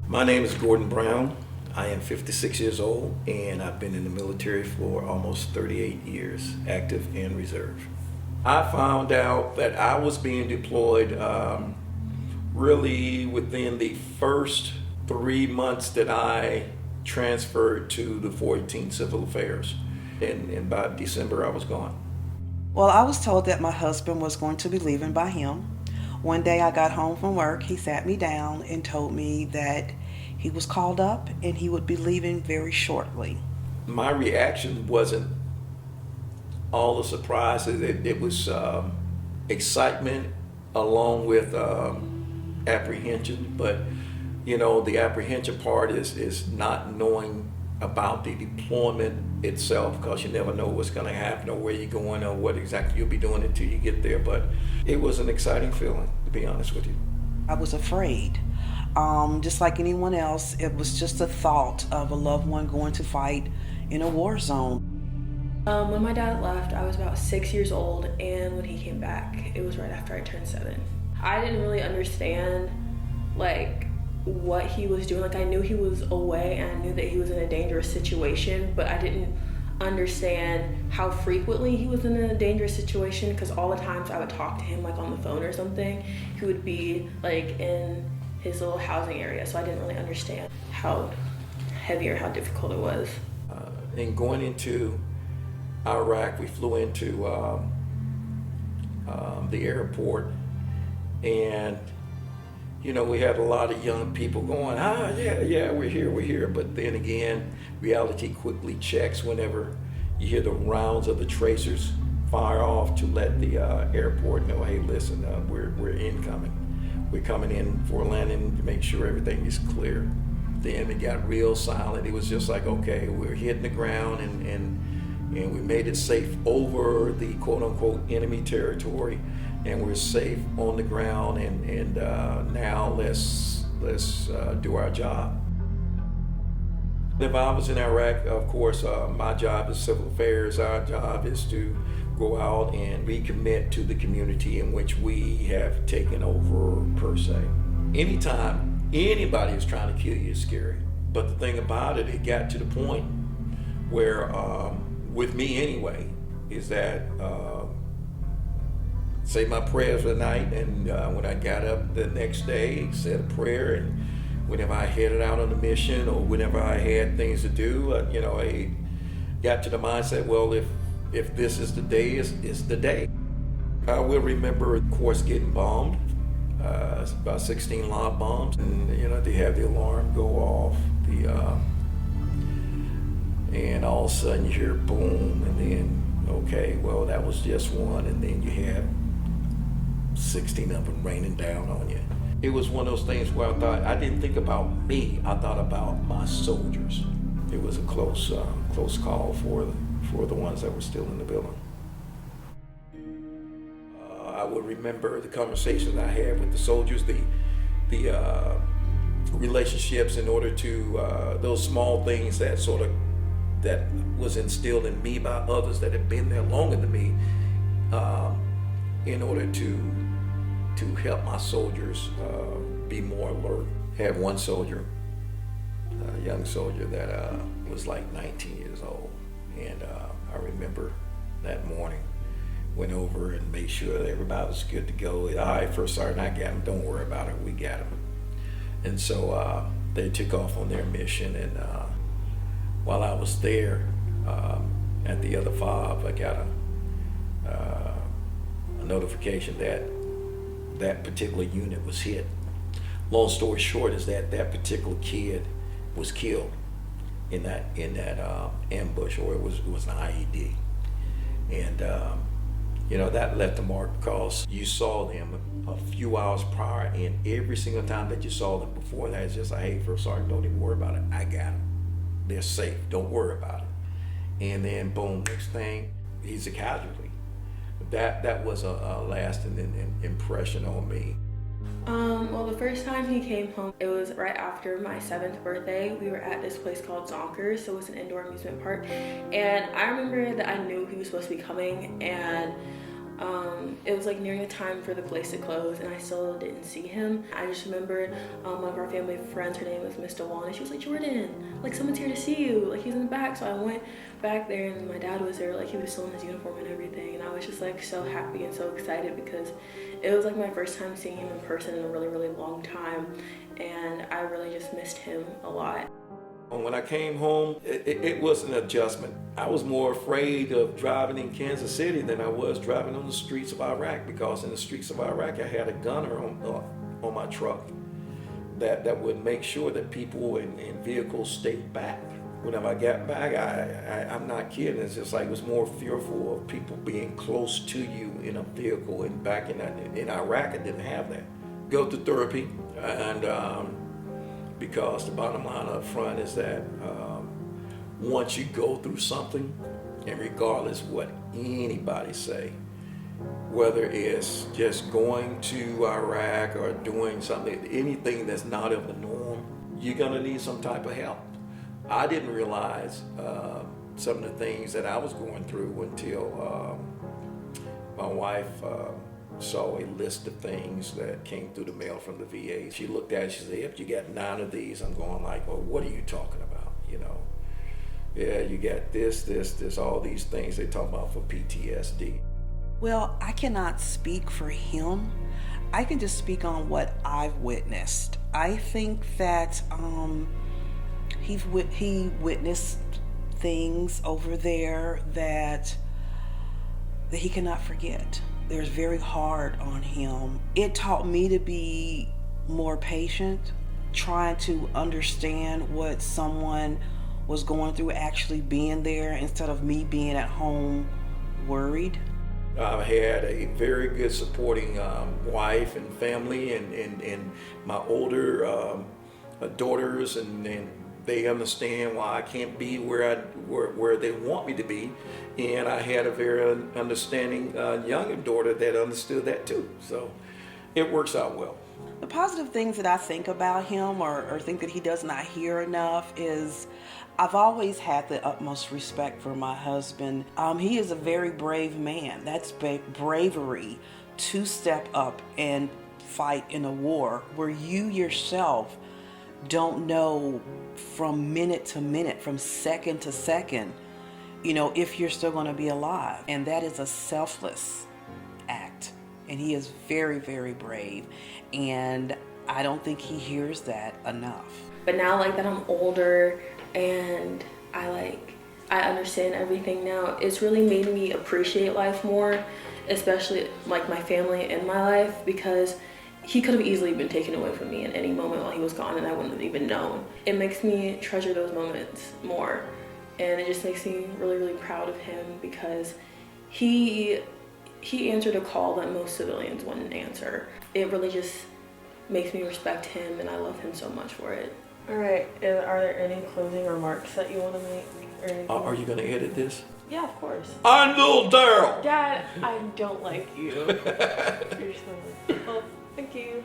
My name is Gordon Brown. I am 56 years old and I've been in the military for almost 38 years, active and reserve. I found out that I was being deployed really within the first 3 months that I transferred to the 418 Civil Affairs. And by December, I was gone. Well, I was told that my husband was going to be leaving by him. One day I got home from work. He sat me down and told me that he was called up and he would be leaving very shortly. My reaction wasn't all the surprises. It was excitement along with apprehension. But the apprehension part is not knowing about the deployment itself, because you never know what's going to happen or where you're going or what exactly you'll be doing until you get there. But it was an exciting feeling, to be honest with you. I was afraid. Just like anyone else, it was just a thought of a loved one going to fight in a war zone. When my dad left, I was about 6 years old, and when he came back, it was right after I turned 7. I didn't really understand what he was doing. I knew he was away and I knew that he was in a dangerous situation, but I didn't understand how frequently he was in a dangerous situation, because all the times I would talk to him on the phone or something, he would be in his little housing area, so I didn't really understand how heavy or how difficult it was. And going into Iraq, we flew into the airport, and we had a lot of young people going, yeah, we're here. But then again, reality quickly checks whenever you hear the rounds of the tracers fire off to let the airport know, hey, listen, we're incoming. We're coming in for landing to make sure everything is clear. Then it got real silent. It was just okay, we're hitting the ground and we made it safe over the quote unquote enemy territory. And we're safe on the ground, and now let's do our job. If I was in Iraq, of course, my job is civil affairs. Our job is to go out and recommit to the community in which we have taken over, per se. Anytime anybody is trying to kill you is scary. But the thing about it got to the point where, with me anyway, is that say my prayers for the night, and when I got up the next day, said a prayer, and whenever I headed out on a mission or whenever I had things to do, I got to the mindset, well, if this is the day, it's the day. I will remember, of course, getting bombed. It's about 16 live bombs, and they have the alarm go off, and all of a sudden you hear boom, and then okay, well, that was just one, and then you have 16 of them raining down on you. It was one of those things where I didn't think about me. I thought about my soldiers. It was a close call for the ones that were still in the building. I would remember the conversations I had with the soldiers, the relationships, in order to those small things that that was instilled in me by others that had been there longer than me, in order to help my soldiers be more alert. I had one soldier, a young soldier that was 19 years old, and I remember that morning, went over and made sure that everybody was good to go. All right, First Sergeant, I got him, don't worry about it, we got him. And so they took off on their mission, and while I was there at the other fob, I got a notification that particular unit was hit. Long story short is that particular kid was killed in that ambush, or it was an IED, and that left a mark, because you saw them a few hours prior, and every single time that you saw them before that, it's just hey, First Sergeant, don't even worry about it, I got them, they're safe, don't worry about it. And then boom, next thing, he's a casualty. That was a lasting impression on me. Well, the first time he came home, it was right after my 7th birthday. We were at this place called Zonkers, so it was an indoor amusement park. And I remember that I knew he was supposed to be coming, and It was like nearing the time for the place to close, and I still didn't see him. I just remembered one of our family friends, her name was Miss DeWan, and she was like, Jordan, like someone's here to see you, like he's in the back. So I went back there, and my dad was there, like he was still in his uniform and everything, and I was just like so happy and so excited because it was like my first time seeing him in person in a really, really long time, and I really just missed him a lot. When I came home, it was an adjustment. I was more afraid of driving in Kansas City than I was driving on the streets of Iraq, because in the streets of Iraq, I had a gunner on my truck that would make sure that people and vehicles stayed back. Whenever I got back, I'm not kidding. It's just like it was more fearful of people being close to you in a vehicle. And back in Iraq, I didn't have that. Go to therapy, and because the bottom line up front is that once you go through something, and regardless what anybody say, whether it's just going to Iraq or doing something, anything that's not of the norm, you're gonna need some type of help. I didn't realize some of the things that I was going through until my wife saw a list of things that came through the mail from the VA. She looked at it, she said, "Yep, you got 9 of these." I'm going like, well, what are you talking about? You know, yeah, you got this, all these things they talk about for PTSD. Well, I cannot speak for him. I can just speak on what I've witnessed. I think that he witnessed things over there that he cannot forget. It was very hard on him. It taught me to be more patient, trying to understand what someone was going through, actually being there instead of me being at home worried. I had a very good supporting wife and family, and my older daughters, and they understand why I can't be where they want me to be. And I had a very understanding younger daughter that understood that too. So it works out well. The positive things that I think about him, or think that he does not hear enough, is I've always had the utmost respect for my husband. He is a very brave man. That's bravery to step up and fight in a war where you yourself don't know from minute to minute, from second to second, if you're still going to be alive. And that is a selfless act. And he is very, very brave. And I don't think he hears that enough. But now, like that I'm older and I understand everything now, it's really made me appreciate life more, especially like my family and my life, because he could have easily been taken away from me at any moment while he was gone, and I wouldn't have even known. It makes me treasure those moments more, and it just makes me really, really proud of him, because he answered a call that most civilians wouldn't answer. It really just makes me respect him, and I love him so much for it. All right, and are there any closing remarks that you want to make? Or anything? Are you going to edit this? Yeah, of course. I'm little Daryl. Dad, I don't like you. You're so well, thank you.